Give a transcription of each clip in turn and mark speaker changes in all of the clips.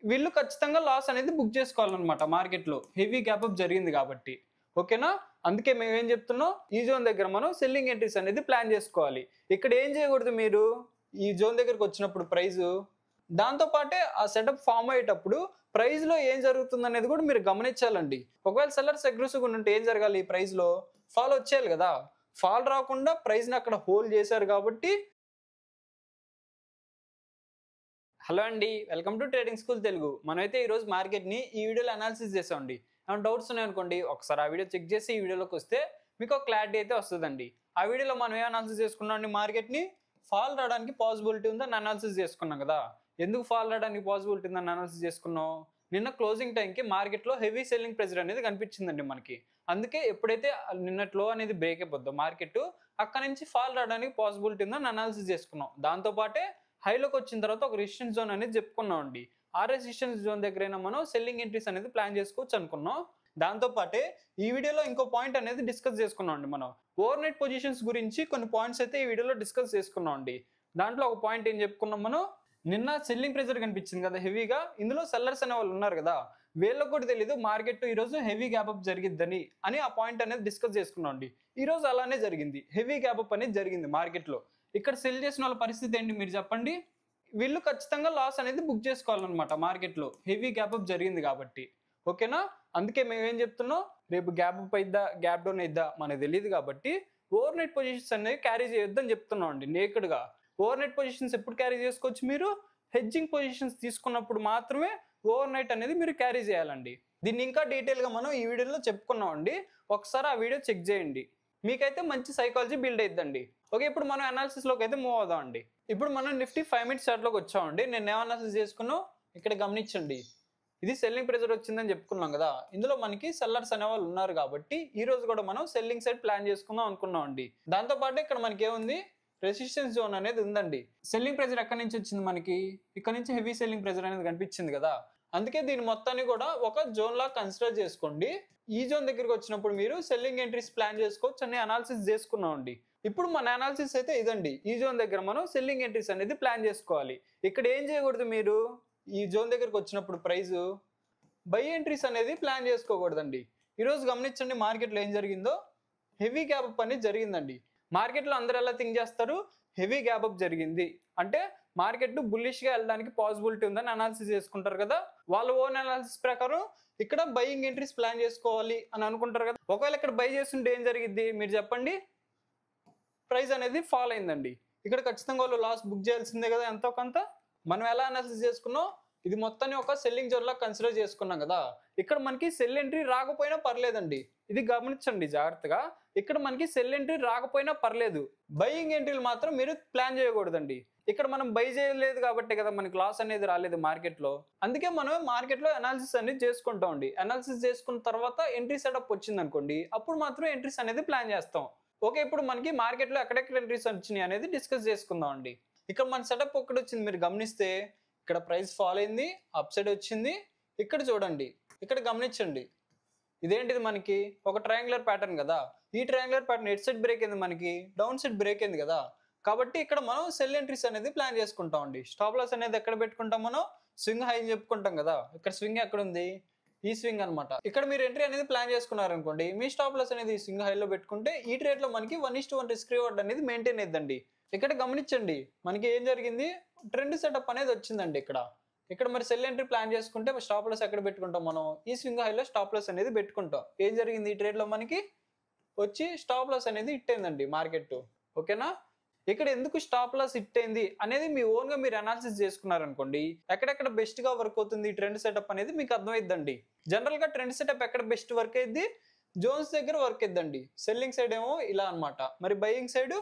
Speaker 1: వీళ్ళు ఖచ్చితంగా లాస్ అనేది బుక్ చేసుకోవాలన్నమాట మార్కెట్లో హెవీ గ్యాప్ అప్ జరిగింది కాబట్టి. ఓకేనా? అందుకే మేమేం చెప్తున్నాం, ఈ జోన్ దగ్గర మనం సెల్లింగ్ ఎంట్రీస్ అనేది ప్లాన్ చేసుకోవాలి. ఇక్కడ ఏం చేయకూడదు మీరు, ఈ జోన్ దగ్గరకు వచ్చినప్పుడు ప్రైజు దాంతో పాటే ఆ సెటప్ ఫామ్ అయ్యేటప్పుడు ప్రైస్లో ఏం జరుగుతుంది అనేది కూడా మీరు గమనించాలండి. ఒకవేళ సెల్లర్స్ అగ్రెసివ్గా ఉంటే ఏం జరగాలి, ప్రైస్లో ఫాల్ వచ్చేయాలి కదా. ఫాల్ రాకుండా ప్రైస్ని అక్కడ హోల్డ్ చేశారు కాబట్టి. హలో అండి, welcome to trading school Telugu. మనమైతే ఈరోజు మార్కెట్ని ఈ వీడియోలో అనాలిసిస్ చేసామండి. ఏమైనా డౌట్స్ ఉన్నాయనుకోండి, ఒకసారి ఆ వీడియో చెక్ చేసి ఈ వీడియోలోకి వస్తే మీకు ఒక క్లారిటీ అయితే వస్తుందండి. ఆ వీడియోలో మనం ఏం అనాలిసిస్ చేసుకున్నాం అండి, మార్కెట్ని ఫాల్ రావడానికి పాసిబిలిటీ ఉందని అనాలిసిస్ చేసుకున్నాం కదా. ఎందుకు ఫాల్ రావడానికి పాసిబిలిటీ ఉందని అనాలిసిస్ చేసుకున్నాం, నిన్న క్లోజింగ్ టైంకి మార్కెట్లో హెవీ సెల్లింగ్ ప్రెజర్ అనేది కనిపించిందండి మనకి. అందుకే ఎప్పుడైతే నిన్నటి లో అనేది బ్రేక్ అయిపోద్దో మార్కెట్, అక్కడ నుంచి ఫాల్ రావడానికి పాసిబిలిటీ ఉందని అనాలిసిస్ చేసుకున్నాం. దాంతోపాటే హైలోకి వచ్చిన తర్వాత ఒక రెసిస్టెన్స్ జోన్ అనేది చెప్పుకున్నాం అండి. ఆ రెసిస్టెన్స్ జోన్ దగ్గరైనా మనం సెల్లింగ్ ఎంట్రీస్ అనేది ప్లాన్ చేసుకోవచ్చు అనుకున్నాం. దాంతోపాటే ఈ వీడియోలో ఇంకో పాయింట్ అనేది డిస్కస్ చేసుకున్నాం అండి. మనం ఓవర్ నైట్ పొజిషన్స్ గురించి కొన్ని పాయింట్స్ అయితే ఈ వీడియోలో డిస్కస్ చేసుకున్నాం అండి. దాంట్లో ఒక పాయింట్ ఏం చెప్పుకున్నాం, మనం నిన్న సెల్లింగ్ ప్రెజర్ కనిపించింది కదా హెవీగా, ఇందులో సెల్లర్స్ అనే వాళ్ళు ఉన్నారు కదా, వీళ్ళకి కూడా తెలీదు మార్కెట్ ఈరోజు హెవీ గ్యాప్ అప్ జరిగిద్దని అని ఆ పాయింట్ అనేది డిస్కస్ చేసుకున్నాం అండి. ఈరోజు అలానే జరిగింది, హెవీ గ్యాప్ అప్ అనేది జరిగింది మార్కెట్లో. ఇక్కడ సెల్ చేసిన వాళ్ళ పరిస్థితి ఏంటి మీరు చెప్పండి. వీళ్ళు ఖచ్చితంగా లాస్ అనేది బుక్ చేసుకోవాలన్నమాట మార్కెట్లో, హెవీ గ్యాప్ అప్ జరిగింది కాబట్టి. ఓకేనా? అందుకే మేమేం చెప్తున్నాం, రేపు గ్యాప్ అప్ అయిద్దా గ్యాప్ డౌన్ అయిద్దా మనకు తెలియదు కాబట్టి ఓవర్ నైట్ పొజిషన్స్ అనేవి క్యారీ చేయొద్దని చెప్తున్నాం అండి నేకెడ్గా. ఓవర్ నైట్ పొజిషన్స్ ఎప్పుడు క్యారీ చేసుకోవచ్చు, మీరు హెడ్జింగ్ పొజిషన్స్ తీసుకున్నప్పుడు మాత్రమే ఓవర్ నైట్ అనేది మీరు క్యారీ చేయాలండి. దీన్ని ఇంకా డీటెయిల్గా మనం ఈ వీడియోలో చెప్పుకున్నాం అండి. ఒకసారి ఆ వీడియో చెక్ చేయండి, మీకైతే మంచి సైకాలజీ బిల్డ్ అయిద్దండి. ఓకే, ఇప్పుడు మనం అనాలిసిస్లోకి అయితే మూవ్ అవుదాం అండి. ఇప్పుడు మనం నిఫ్టీ 5 మినిట్స్ చార్ట్లోకి వచ్చామండి. నేను ఏం అనాలిసిస్ చేసుకున్నాం ఇక్కడ గమనించండి. ఇది సెల్లింగ్ ప్రెజర్ వచ్చిందని చెప్పుకున్నాం కదా, ఇందులో మనకి సెల్లర్స్ అనే వాళ్ళు ఉన్నారు కాబట్టి ఈ రోజు కూడా మనం సెల్లింగ్ సైడ్ ప్లాన్ చేసుకుందాం అనుకున్నాం అండి. దాంతోపాటు ఇక్కడ మనకి ఏముంది, రెసిస్టెన్స్ జోన్ అనేది ఉందండి. సెల్లింగ్ ప్రెజర్ ఎక్కడి నుంచి వచ్చింది మనకి, ఇక్కడ నుంచి హెవీ సెల్లింగ్ ప్రెజర్ అనేది కనిపించింది కదా. అందుకే దీని మొత్తాన్ని కూడా ఒక జోన్ లా కన్సిడర్ చేసుకోండి. ఈ జోన్ దగ్గరికి వచ్చినప్పుడు మీరు సెల్లింగ్ ఎంట్రీస్ ప్లాన్ చేసుకోవచ్చు అని అనాలిసిస్ చేసుకున్నాం అండి. ఇప్పుడు మన అనాలిసిస్ అయితే ఇదండి. ఈ జోన్ దగ్గర మనం సెల్లింగ్ ఎంట్రీస్ అనేది ప్లాన్ చేసుకోవాలి. ఇక్కడ ఏం చేయకూడదు, మీరు ఈ జోన్ దగ్గరకు వచ్చినప్పుడు ప్రైస్ బై ఎంట్రీస్ అనేది ప్లాన్ చేసుకోకూడదండి. ఈరోజు గమనించండి మార్కెట్లో ఏం జరిగిందో, హెవీ గ్యాప్ అప్ అనేది జరిగిందండి. మార్కెట్లో అందరూ ఎలా థింక్ చేస్తారు, హెవీ గ్యాప్ అప్ జరిగింది అంటే మార్కెట్ బుల్లిష్గా వెళ్ళడానికి పాసిబిలిటీ ఉందని అనాలిసిస్ చేసుకుంటారు కదా. వాళ్ళ ఓన్ అనాలిసిస్ ప్రకారం ఇక్కడ బయింగ్ ఎంట్రీస్ ప్లాన్ చేసుకోవాలి అని అనుకుంటారు కదా. ఒకవేళ ఇక్కడ బై చేస్తుంటే ఏం జరిగింది మీరు చెప్పండి, ప్రైస్ అనేది ఫాల్ అయిందండి. ఇక్కడ ఖచ్చితంగా వాళ్ళు లాస్ బుక్ చేయాల్సిందే కదా ఎంతో కొంత. మనం ఎలా అనాలిసిస్ చేసుకున్నాం, ఇది మొత్తాన్ని ఒక సెల్లింగ్ జోన్ లా కన్సిడర్ చేసుకున్నాం కదా. ఇక్కడ మనకి సెల్ ఎంట్రీ రాకపోయినా పర్లేదండి, ఇది గమనించండి జాగ్రత్తగా. ఇక్కడ మనకి సెల్ ఎంట్రీ రాకపోయినా పర్లేదు, బయింగ్ ఎంట్రీలు మాత్రం మీరు ప్లాన్ చేయకూడదండి. ఇక్కడ మనం బై చేయలేదు కాబట్టి కదా మనకి లాస్ అనేది రాలేదు మార్కెట్లో. అందుకే మనం మార్కెట్లో అనాలిసిస్ అనేది చేసుకుంటాం అండి. అనాలిసిస్ చేసుకున్న తర్వాత ఎంట్రీ సెటప్ వచ్చింది అనుకోండి, అప్పుడు మాత్రం ఎంట్రీస్ అనేది ప్లాన్ చేస్తాం. ఓకే, ఇప్పుడు మనకి మార్కెట్లో ఎక్కడెక్కడ ఎంట్రీస్ వచ్చినాయి అనేది డిస్కస్ చేసుకుందాం అండి. ఇక్కడ మన సెటప్ ఒకటి వచ్చింది, మీరు గమనిస్తే ఇక్కడ ప్రైస్ ఫాల్ అయింది, అప్ సైడ్ వచ్చింది. ఇక్కడ చూడండి, ఇక్కడ గమనించండి, ఇదేంటిది మనకి ఒక ట్రయాంగులర్ ప్యాటర్న్ కదా. ఈ triangular pattern at side break అయింది, మనకి డౌన్ సైడ్ బ్రేక్ అయింది కదా. కాబట్టి ఇక్కడ మనం సెల్ ఎంట్రీస్ అనేది ప్లాన్ చేసుకుంటాం అండి. స్టాప్ లాస్ అనేది ఎక్కడ పెట్టుకుంటాం, మనం స్వింగ్ హై అని చెప్పుకుంటాం కదా. ఇక్కడ స్వింగ్ ఎక్కడ ఉంది, ఈ స్వింగ్ అనమాట. ఇక్కడ మీరు ఎంట్రీ అనేది ప్లాన్ చేసుకున్నారు అనుకోండి, మీ స్టాప్ లాస్ అనేది ఈ స్వింగ్ హైలో పెట్టుకుంటే ఈ ట్రేడ్ లో మనకి 1:1 రిస్క్ రివార్డ్ అనేది మెయింటైన్ అయిద్దండి. ఇక్కడ గమనించండి మనకి ఏం జరిగింది, ట్రెండ్ సెటప్ అనేది వచ్చిందండి. ఇక్కడ మరి సెల్ ఎంట్రీ ప్లాన్ చేసుకుంటే స్టాప్ లాస్ ఎక్కడ పెట్టుకుంటాం, మనం ఈ స్వింగ్ హైలో స్టాప్ లాస్ అనేది పెట్టుకుంటాం. ఏం జరిగింది, ఈ ట్రేడ్ లో మనకి వచ్చి స్టాప్ లాస్ అనేది హిట్ అయిందండి మార్కెట్. ఓకేనా? ఇక్కడ ఎందుకు స్టాప్ లాస్ హిట్ అయింది అనేది మీ ఓన్ గా మీరు అనాలిసిస్ చేసుకున్నారనుకోండి, ఎక్కడెక్కడ బెస్ట్ గా వర్క్ అవుతుంది ఈ ట్రెండ్ సెటప్ అనేది మీకు అర్థమైద్దండి. జనరల్ గా ట్రెండ్ సెటప్ ఎక్కడ బెస్ట్ వర్క్ అయింది, జోన్స్ దగ్గర వర్క్ అయిద్దండి. సెల్లింగ్ సైడ్ ఏమో ఇలా అనమాట, మరి బయింగ్ సైడ్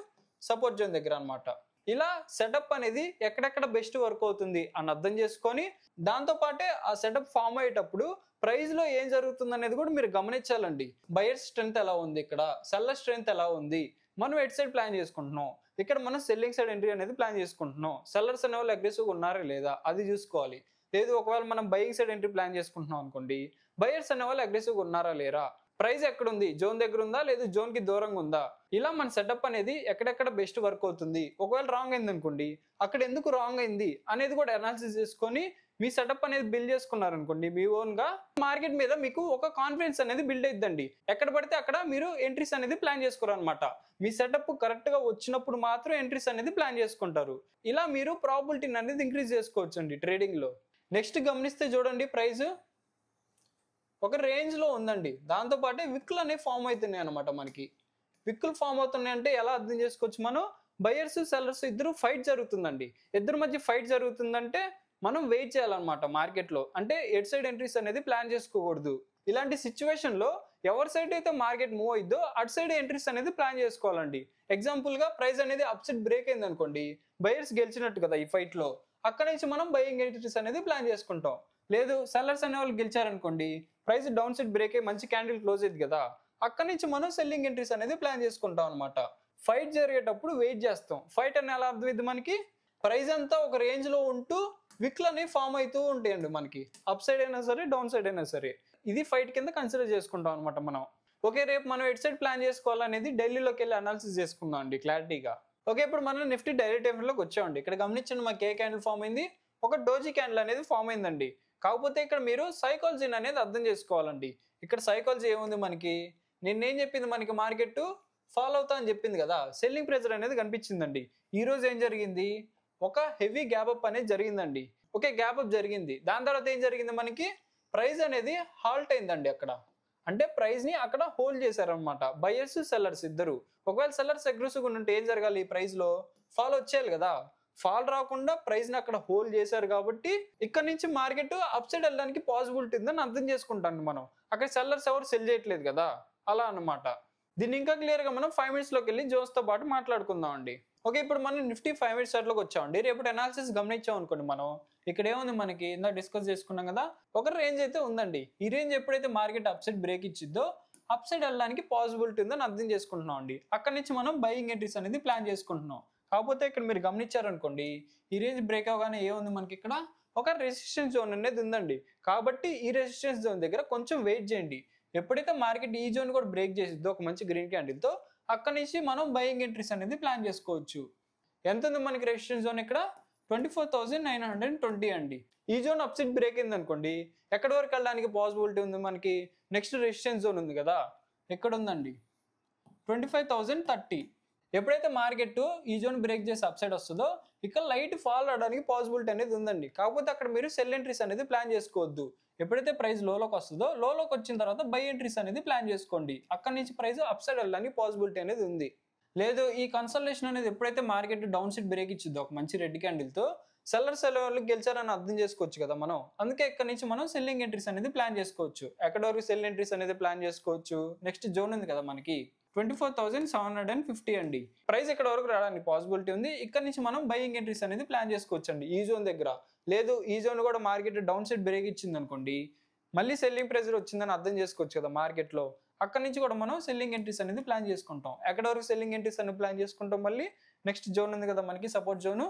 Speaker 1: సపోర్ట్ జోన్ దగ్గర అనమాట. ఇలా సెటప్ అనేది ఎక్కడెక్కడ బెస్ట్ వర్క్ అవుతుంది అని అర్థం చేసుకొని, దాంతో పాటే ఆ సెటప్ ఫామ్ అయ్యేటప్పుడు ప్రైస్ లో ఏం జరుగుతుంది అనేది కూడా మీరు గమనించాలండి. బయర్ స్ట్రెంత్ ఎలా ఉంది, ఇక్కడ సెల్లర్ స్ట్రెంత్ ఎలా ఉంది, మనం ఎట్ సైడ్ ప్లాన్ చేసుకుంటున్నాం. ఇక్కడ మనం సెల్లింగ్ సైడ్ ఎంట్రీ అనేది ప్లాన్ చేసుకుంటున్నాం. సెల్లర్స్ అనే వాళ్ళు అగ్రెసివ్గా ఉన్నారా లేదా అది చూసుకోవాలి. లేదు ఒకవేళ మనం బయింగ్ సైడ్ ఎంట్రీ ప్లాన్ చేసుకుంటున్నాం అనుకోండి, బయర్స్ అనే వాళ్ళు అగ్రెసివ్గా ఉన్నారా లేరా, ప్రైస్ ఎక్కడ ఉంది, జోన్ దగ్గర ఉందా లేదు జోన్ కి దూరంగా ఉందా, ఇలా మన సెటప్ అనేది ఎక్కడెక్కడ బెస్ట్ వర్క్ అవుతుంది. ఒకవేళ రాంగ్ అయింది అనుకోండి, అక్కడ ఎందుకు రాంగ్ అయింది అనేది కూడా అనాలిసిస్ చేసుకొని మీ సెటప్ అనేది బిల్డ్ చేసుకున్నారనుకోండి మీ ఓన్గా, మార్కెట్ మీద మీకు ఒక కాన్ఫిడెన్స్ అనేది బిల్డ్ అయిద్దండి. ఎక్కడ పడితే అక్కడ మీరు ఎంట్రీస్ అనేది ప్లాన్ చేసుకోరనమాట. మీ సెటప్ కరెక్ట్గా వచ్చినప్పుడు మాత్రం ఎంట్రీస్ అనేది ప్లాన్ చేసుకుంటారు. ఇలా మీరు ప్రాబిలిటీని అనేది ఇంక్రీజ్ చేసుకోవచ్చు అండి ట్రేడింగ్లో. నెక్స్ట్ గమనిస్తే చూడండి, ప్రైస్ ఒక రేంజ్లో ఉందండి. దాంతోపాటే విక్కులు అనేవి ఫామ్ అవుతున్నాయి అనమాట. మనకి విక్కులు ఫామ్ అవుతున్నాయి అంటే ఎలా అర్థం చేసుకోవచ్చు, మనం బయర్స్ సెల్లర్స్ ఇద్దరు ఫైట్ జరుగుతుందండి. ఇద్దరి మధ్య ఫైట్ జరుగుతుందంటే మనం వెయిట్ చేయాలన్నమాట మార్కెట్లో. అంటే ఎట్ సైడ్ ఎంట్రీస్ అనేది ప్లాన్ చేసుకోకూడదు. ఇలాంటి సిచ్యువేషన్లో ఎవరి సైడ్ అయితే మార్కెట్ మూవ్ అయిద్దో అటు సైడ్ ఎంట్రీస్ అనేది ప్లాన్ చేసుకోవాలండి. ఎగ్జాంపుల్గా ప్రైస్ అనేది అప్ సైడ్ బ్రేక్ అయింది అనుకోండి, బయర్స్ గెలిచినట్టు కదా ఈ ఫైట్లో, అక్కడ నుంచి మనం బయింగ్ ఎంట్రీస్ అనేది ప్లాన్ చేసుకుంటాం. లేదు సెల్లర్స్ అనే వాళ్ళు గెలిచారనుకోండి, ప్రైస్ డౌన్ సైడ్ బ్రేక్ అయ్యి మంచి క్యాండిల్ క్లోజ్ అయింది కదా, అక్కడ నుంచి మనం సెల్లింగ్ ఎంట్రీస్ అనేది ప్లాన్ చేసుకుంటాం అనమాట. ఫైట్ జరిగేటప్పుడు వెయిట్ చేస్తాం. ఫైట్ అని ఎలా అర్థమైంది, మనకి ప్రైస్ అంతా ఒక రేంజ్లో ఉంటూ విక్లు అనేవి ఫామ్ అవుతూ ఉంటాయండి. మనకి అప్ సైడ్ అయినా సరే డౌన్ సైడ్ అయినా సరే ఇది ఫైట్ కింద కన్సిడర్ చేసుకుంటాం అనమాట మనం. ఓకే, రేపు మనం ఎట్ సైడ్ ప్లాన్ చేసుకోవాలనేది ఢిల్లీలోకి వెళ్ళి అనాలిసిస్ చేసుకుందాం అండి క్లారిటీగా. ఓకే, ఇప్పుడు మనం నిఫ్టీ డైలీ టైంలోకి వచ్చామండి. ఇక్కడ గమనించండి, మాకు ఏ క్యాండిల్ ఫామ్ అయింది, ఒక డోజీ క్యాండిల్ అనేది ఫామ్ అయిందండి. కాకపోతే ఇక్కడ మీరు సైకాలజీని అనేది అర్థం చేసుకోవాలండి. ఇక్కడ సైకాలజీ ఏముంది, మనకి నిన్నేం చెప్పింది, మనకి మార్కెట్ ఫాలో అవుతా అని చెప్పింది కదా, సెల్లింగ్ ప్రెజర్ అనేది కనిపించిందండి. ఈ రోజు ఏం జరిగింది, ఒక హెవీ గ్యాప్ అప్ అనేది జరిగిందండి. ఓకే, గ్యాప్ అప్ జరిగింది. దాని తర్వాత ఏం జరిగింది, మనకి ప్రైస్ అనేది హాల్ట్ అయిందండి అక్కడ. అంటే ప్రైస్ ని అక్కడ హోల్డ్ చేశారనమాట బయర్స్ సెల్లర్స్ ఇద్దరు. ఒకవేళ సెల్లర్స్ అగ్రెసివ్గా ఉంటే ఏం జరగాలి, ప్రైస్ లో ఫాల్ వచ్చేయాలి కదా. ఫాల్ రాకుండా ప్రైస్ ని అక్కడ హోల్డ్ చేశారు కాబట్టి ఇక్కడ నుంచి మార్కెట్ అప్ సైడ్ వెళ్ళడానికి పాసిబిలిటీ ఉందని అర్థం చేసుకుంటాం మనం. అక్కడ సెల్లర్స్ ఎవరు సెల్ చేయట్లేదు కదా, అలా అన్నమాట. దీన్ని ఇంకా క్లియర్ గా మనం 5 minutes లోకి వెళ్ళి జోన్స్ తో పాటు మాట్లాడుకుందాం అండి. ఓకే, ఇప్పుడు మనం నిఫ్టీ 5 minutes చార్ట్లోకి వచ్చామండి. రేపు అనాలిసిస్ గమనించాం అనుకోండి, మనం ఇక్కడ ఏముంది, మనకి ఇందాక డిస్కస్ చేసుకున్నాం కదా, ఒక రేంజ్ అయితే ఉందండి. ఈ రేంజ్ ఎప్పుడైతే మార్కెట్ అప్ సైడ్ బ్రేక్ ఇచ్చిద్దో అప్ సైడ్ వెళ్ళడానికి పాసిబిలిటీ ఉందని అర్థం చేసుకుంటున్నాం అండి. అక్కడ నుంచి మనం బయింగ్ ఎంట్రీస్ అనేది ప్లాన్ చేసుకుంటున్నాం. కాకపోతే ఇక్కడ మీరు గమనించారనుకోండి, ఈ రేంజ్ బ్రేక్ అవగానే ఏముంది, మనకి ఇక్కడ ఒక రెసిస్టెన్స్ జోన్ అనేది ఉందండి. కాబట్టి ఈ రెసిస్టెన్స్ జోన్ దగ్గర కొంచెం వెయిట్ చేయండి. ఎప్పుడైతే మార్కెట్ ఈ జోన్ కూడా బ్రేక్ చేసిద్దో ఒక మంచి గ్రీన్ క్యాండిల్తో, అక్కడ నుంచి మనం బయింగ్ ఎంట్రీస్ అనేది ప్లాన్ చేసుకోవచ్చు. ఎంత ఉంది మనకి రెసిస్టెన్స్ జోన్, ఇక్కడ 24,920 అండి. ఈ జోన్ అప్ సైడ్ బ్రేక్ అయింది అనుకోండి, ఎక్కడి వరకు వెళ్ళడానికి పాసిబిలిటీ ఉంది, మనకి నెక్స్ట్ రెసిస్టెన్స్ జోన్ ఉంది కదా, ఎక్కడ ఉందండి, 25,030. ఎప్పుడైతే మార్కెట్ ఈ జోన్ బ్రేక్ చేసి అప్ సైడ్ వస్తుందో ఇక్కడ లైట్ ఫాల్ అవడానికి పాసిబిలిటీ అనేది ఉందండి. కాకపోతే అక్కడ మీరు సెల్ ఎంట్రీస్ అనేది ప్లాన్ చేసుకోవద్దు. ఎప్పుడైతే ప్రైస్ లోలోకి వస్తుందో లోలోకి వచ్చిన తర్వాత బై ఎంట్రీస్ అనేది ప్లాన్ చేసుకోండి. అక్కడ నుంచి ప్రైస్ అప్ సైడ్ వెళ్ళడానికి పాసిబిలిటీ అనేది ఉంది. లేదు ఈ కన్సల్టేషన్ అనేది ఎప్పుడైతే మార్కెట్ డౌన్ సైడ్ బ్రేక్ ఇచ్చిద్దో ఒక మంచి రెడ్ క్యాండిల్తో, సెల్లర్స్ వాళ్ళు గెలిచారని అర్థం చేసుకోవచ్చు కదా మనం. అందుకే ఇక్కడ నుంచి మనం సెల్లింగ్ ఎంట్రీస్ అనేది ప్లాన్ చేసుకోవచ్చు. ఎక్కడ వరకు సెల్ ఎంట్రీస్ అనేది ప్లాన్ చేసుకోవచ్చు, నెక్స్ట్ జోన్ ఉంది కదా మనకి 24,750 అండి. ప్రైస్ ఇక్కడ వరకు రావడానికి పాసిబిలిటీ ఉంది. ఇక్కడ నుంచి మనం బయింగ్ ఎంట్రీస్ అనేది ప్లాన్ చేసుకోవచ్చు అండి ఈ జోన్ దగ్గర. లేదు ఈ జోన్ కూడా మార్కెట్ డౌన్ సైడ్ బ్రేక్ ఇచ్చింది అనుకోండి, మళ్ళీ సెల్లింగ్ ప్రెజర్ వచ్చిందని అర్థం చేసుకోవచ్చు కదా మార్కెట్లో. అక్కడ నుంచి కూడా మనం సెల్లింగ్ ఎంట్రీస్ అనేది ప్లాన్ చేసుకుంటాం. ఎక్కడ వరకు సెల్లింగ్ ఎంట్రీస్ అనేది ప్లాన్ చేసుకుంటాం, మళ్ళీ నెక్స్ట్ జోన్ ఉంది కదా మనకి సపోర్ట్ జోన్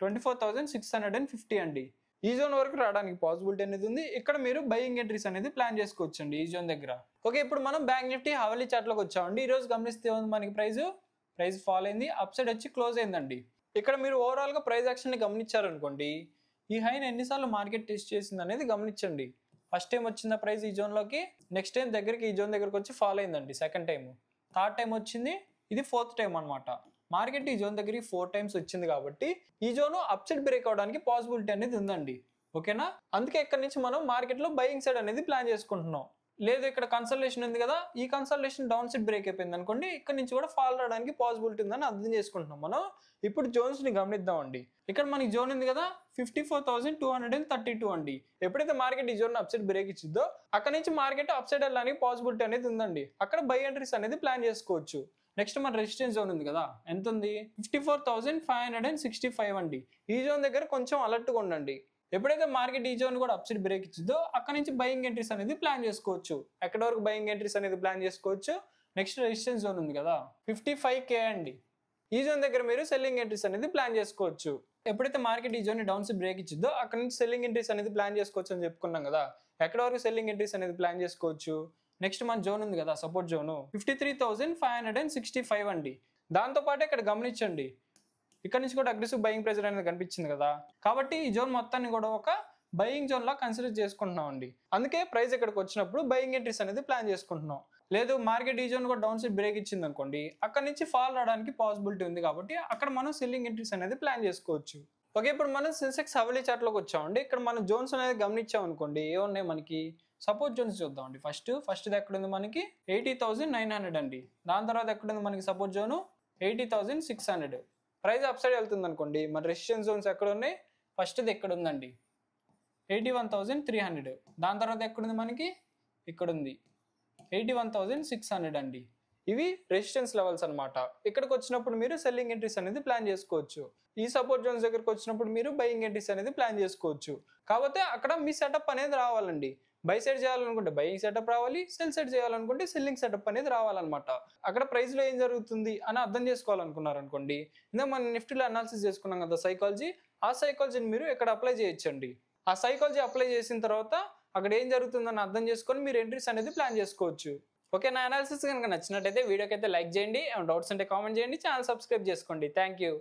Speaker 1: 24,650 అండి. ఈ జోన్ వరకు రావడానికి పాసిబిలిటీ అనేది ఉంది. ఇక్కడ మీరు బయింగ్ ఎంట్రీస్ అనేది ప్లాన్ చేసుకోవచ్చు అండి ఈ జోన్ దగ్గర. ఓకే, ఇప్పుడు మనం బ్యాంక్ నిఫ్టీ హవలీ చార్ట్లోకి వచ్చామండి. ఈ రోజు గమనిస్తే ఉంది మనకి ప్రైస్ ఫాల్ అయింది, అప్ సైడ్ వచ్చి క్లోజ్ అయిందండి. ఇక్కడ మీరు ఓవరాల్ గా ప్రైస్ యాక్షన్ ని గమనించారనుకోండి, ఈ హైని ఎన్నిసార్లు మార్కెట్ టెస్ట్ చేసింది అనేది గమనించండి. ఫస్ట్ టైం వచ్చింది ప్రైస్ ఈ జోన్ లోకి, నెక్స్ట్ టైం దగ్గరికి ఈ జోన్ దగ్గరకు వచ్చి ఫాల్ అయిందండి. సెకండ్ టైం, థర్డ్ టైం వచ్చింది, ఇది ఫోర్త్ టైం అనమాట. మార్కెట్ ఈ జోన్ దగ్గరికి 4 times వచ్చింది కాబట్టి ఈ జోన్ అప్ సైడ్ బ్రేక్ అవడానికి పాసిబిలిటీ అనేది ఉందండి. ఓకేనా, అందుకే ఇక్కడ నుంచి మనం మార్కెట్ లో బయింగ్ సైడ్ అనేది ప్లాన్ చేసుకుంటున్నాం. లేదు ఇక్కడ కన్సల్టేషన్ ఉంది కదా, ఈ కన్సల్టేషన్ డౌన్ సైడ్ బ్రేక్ అయిపోయింది అనుకోండి, ఇక్కడ నుంచి కూడా ఫాల్ రావడానికి పాసిబిలిటీ ఉందని అర్థం చేసుకుంటున్నాం మనం. ఇప్పుడు జోన్స్ ని గమనిద్దామండి. ఇక్కడ మనకి జోన్ ఉంది కదా 54,232 అండి. ఎప్పుడైతే మార్కెట్ ఈ జోన్ అప్ సైడ్ బ్రేక్ ఇచ్చిద్దో అక్కడ నుంచి మార్కెట్ అప్ సైడ్ వెళ్ళడానికి పాసిబిలిటీ అనేది ఉందండి. అక్కడ బై ఎంట్రీస్ అనేది ప్లాన్ చేసుకోవచ్చు. నెక్స్ట్ మన రెసిస్టెన్స్ జోన్ ఉంది కదా, ఎంత ఉంది, 54,565 అండి. ఈ జోన్ దగ్గర కొంచెం అలర్ట్గా ఉండండి. ఎప్పుడైతే మార్కెట్ ఈ జోన్ కూడా అప్ సైడ్ బ్రేక్ ఇచ్చిద్దో అక్కడ నుంచి బయింగ్ ఎంట్రీస్ అనేది ప్లాన్ చేసుకోవచ్చు. ఎక్కడ వరకు బయింగ్ ఎంట్రీస్ అనేది ప్లాన్ చేసుకోవచ్చు, నెక్స్ట్ రెసిస్టెన్స్ జోన్ ఉంది కదా 55K అండి. ఈ జోన్ దగ్గర మీరు సెల్లింగ్ ఎంట్రీస్ అనేది ప్లాన్ చేసుకోవచ్చు. ఎప్పుడైతే మార్కెట్ ఈ జోన్ డౌన్ సైడ్ బ్రేక్ ఇచ్చిద్దో అక్కడ నుంచి సెల్లింగ్ ఎంట్రీస్ అనేది ప్లాన్ చేసుకోవచ్చు అని చెప్పుకున్నాం కదా. ఎక్కడ వరకు సెల్లింగ్ ఎంట్రీస్ అనేది ప్లాన్ చేసుకోవచ్చు, నెక్స్ట్ మన జోన్ ఉంది కదా సపోర్ట్ జోన్ 53,565 అండి. దాంతోపాటు ఇక్కడ గమనించండి, ఇక్కడ నుంచి కూడా అగ్రెసివ్ బయింగ్ ప్రెజర్ అనేది కనిపించింది కదా, కాబట్టి ఈ జోన్ మొత్తాన్ని కూడా ఒక బయింగ్ జోన్ లా కన్సిడర్ చేసుకుంటున్నాం అండి. అందుకే ప్రైస్ ఇక్కడికి వచ్చినప్పుడు బయింగ్ ఎంట్రీస్ అనేది ప్లాన్ చేసుకుంటున్నాం. లేదు మార్కెట్ ఈ జోన్ కూడా డౌన్ సైడ్ బ్రేక్ ఇచ్చింది అనుకోండి, అక్కడ నుంచి ఫాల్ రావడానికి పాసిబిలిటీ ఉంది కాబట్టి అక్కడ మనం సెల్లింగ్ ఎంట్రీస్ అనేది ప్లాన్ చేసుకోవచ్చు. ఓకే, ఇప్పుడు మనం సెన్సెక్స్ హవలీ చార్ట్ లోకి వచ్చామండి. ఇక్కడ మనం జోన్స్ అనేది గమనించాం అనుకోండి, ఏమున్నాయి మనకి సపోర్ట్ జోన్స్ చూద్దామండి. ఫస్ట్ ఎక్కడ ఉంది మనకి 80,900 అండి. దాని తర్వాత ఎక్కడ ఉంది మనకి support zone 80,600. Price up side వెళ్తుంది అనుకోండి, మన రెసిస్టెన్స్ జోన్స్ ఎక్కడ ఉన్నాయి, ఫస్ట్ది ఎక్కడ ఉందండి 81,300. దాని తర్వాత ఎక్కడుంది మనకి ఇక్కడ ఉంది 81,600 అండి. ఇవి రెసిస్టెన్స్ లెవెల్స్ అనమాట. ఇక్కడికి వచ్చినప్పుడు మీరు సెల్లింగ్ ఎంట్రీస్ అనేది ప్లాన్ చేసుకోవచ్చు. ఈ సపోర్ట్ జోన్స్ దగ్గరికి వచ్చినప్పుడు మీరు బయింగ్ ఎంట్రీస్ అనేది ప్లాన్ చేసుకోవచ్చు. కాకపోతే అక్కడ మీ సెటప్ అనేది రావాలండి. బై సైడ్ చేయాలనుకుంటే బయింగ్ సెటప్ రావాలి, సెల్ సైడ్ చేయాలనుకుంటే సెల్లింగ్ సెటప్ అనేది రావాలన్నమాట. అక్కడ ప్రైస్ లో ఏం జరుగుతుంది అని అర్థం చేసుకోవాలనుకున్నారు అనుకోండి, ఇందా మనం నిఫ్టీలో అనాలిసిస్ చేసుకున్నాం కదా సైకాలజీ, ఆ సైకాలజీని మీరు ఇక్కడ అప్లై చేయొచ్చండి. ఆ సైకాలజీ అప్లై చేసిన తర్వాత అక్కడ ఏం జరుగుతుందని అర్థం చేసుకొని మీరు ఎంట్రీస్ అనేది ప్లాన్ చేసుకోవచ్చు. ఓకే, నా అనాలిసిస్ కనుక నచ్చినట్టయితే వీడియోకి అయితే లైక్ చేయండి, ఏమైనా డౌట్స్ ఉంటే కామెంట్ చేయండి, ఛానల్ సబ్స్క్రైబ్ చేసుకోండి. Thank you.